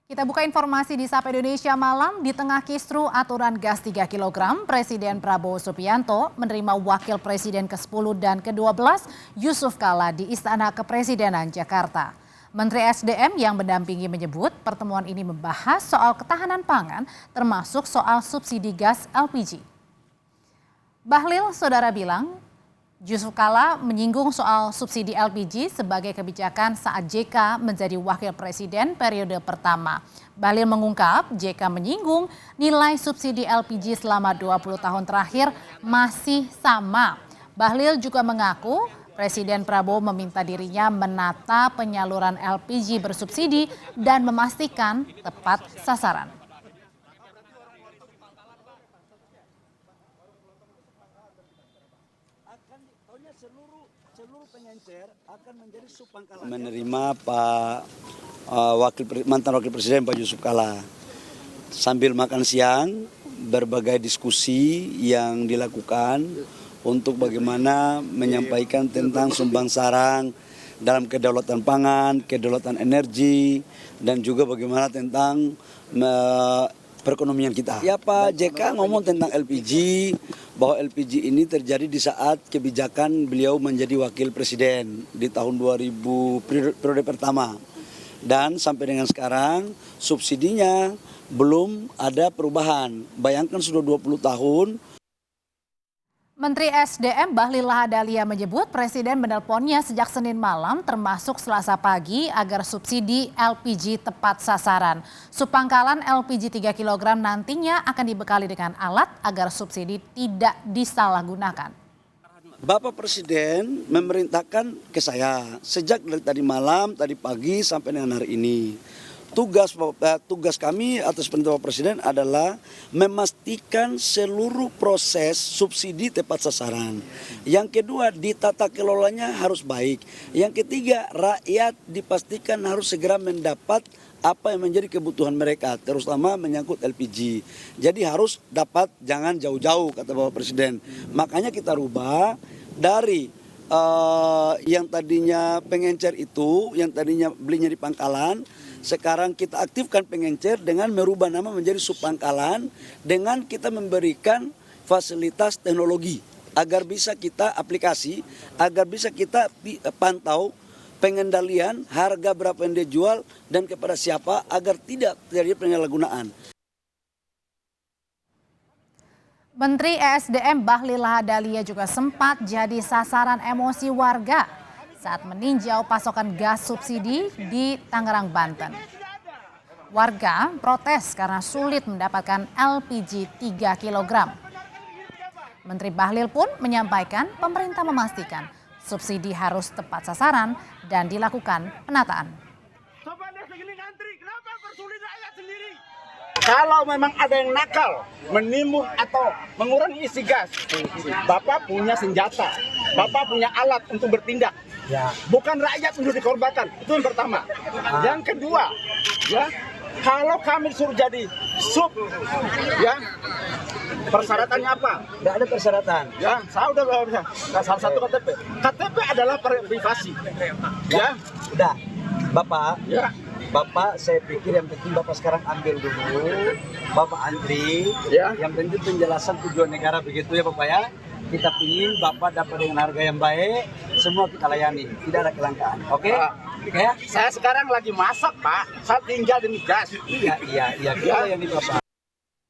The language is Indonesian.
Kita buka informasi di Sapa Indonesia Malam. Di tengah kisru aturan gas 3 kg, Presiden Prabowo Subianto menerima Wakil Presiden ke-10 dan ke-12 Yusuf Kala di Istana Kepresidenan Jakarta. Menteri SDM yang mendampingi menyebut pertemuan ini membahas soal ketahanan pangan termasuk soal subsidi gas LPG. Bahlil, saudara bilang, Yusuf Kala menyinggung soal subsidi LPG sebagai kebijakan saat JK menjadi wakil presiden periode pertama. Bahlil mengungkap JK menyinggung nilai subsidi LPG selama 20 tahun terakhir masih sama. Bahlil juga mengaku Presiden Prabowo meminta dirinya menata penyaluran LPG bersubsidi dan memastikan tepat sasaran. Menerima mantan wakil presiden Pak Yusuf Kala. Sambil makan siang, berbagai diskusi yang dilakukan untuk bagaimana menyampaikan tentang sumbang sarang dalam kedaulatan pangan, kedaulatan energi, dan juga bagaimana tentang perekonomian kita. Ya Pak JK ngomong tentang LPG, bahwa LPG ini terjadi di saat kebijakan beliau menjadi wakil presiden di tahun 2000 periode pertama. Dan sampai dengan sekarang subsidinya belum ada perubahan. Bayangkan sudah 20 tahun. Menteri SDM Bahlil Lahadalia menyebut Presiden menelponnya sejak Senin malam termasuk Selasa pagi agar subsidi LPG tepat sasaran. Subpangkalan LPG 3 kg nantinya akan dibekali dengan alat agar subsidi tidak disalahgunakan. Bapak Presiden memerintahkan ke saya sejak dari tadi malam, tadi pagi sampai dengan hari ini. Tugas kami atas perintah Bapak Presiden adalah memastikan seluruh proses subsidi tepat sasaran. Yang kedua, ditata kelolanya harus baik. Yang ketiga, rakyat dipastikan harus segera mendapat apa yang menjadi kebutuhan mereka, terutama menyangkut LPG. Jadi harus dapat, jangan jauh-jauh, kata Bapak Presiden. Makanya kita rubah dari yang tadinya pengencer itu, yang tadinya belinya di pangkalan, sekarang kita aktifkan pengencer dengan merubah nama menjadi subpangkalan, dengan kita memberikan fasilitas teknologi agar bisa kita aplikasi, agar bisa kita pantau pengendalian harga berapa yang dia jual dan kepada siapa agar tidak terjadi penyalahgunaan. Menteri ESDM Bahlil Lahadalia juga sempat jadi sasaran emosi warga saat meninjau pasokan gas subsidi di Tangerang, Banten. Warga protes karena sulit mendapatkan LPG 3 kg. Menteri Bahlil pun menyampaikan pemerintah memastikan subsidi harus tepat sasaran dan dilakukan penataan. Kalau memang ada yang nakal, menimbun atau mengurangi isi gas, Bapak punya senjata, Bapak punya alat untuk bertindak. Ya. Bukan rakyat untuk dikorbankan, itu yang pertama. Yang kedua, ya, kalau kami suruh jadi sub, ya, persyaratannya apa? Tidak ada persyaratan. Ya, saya udah bisa. Salah satu KTP. KTP adalah privasi. Ya, udah, Bapak. Ya. Bapak, saya pikir yang penting Bapak sekarang ambil dulu, Bapak antri, ya. Yang penting penjelasan tujuan negara begitu ya Bapak ya. Kita ingin Bapak dapat dengan harga yang baik, semua kita layani, tidak ada kelangkaan, oke? Ya. Saya sekarang lagi masak Pak, saya tinggal di gas. Iya, kita layani Bapak.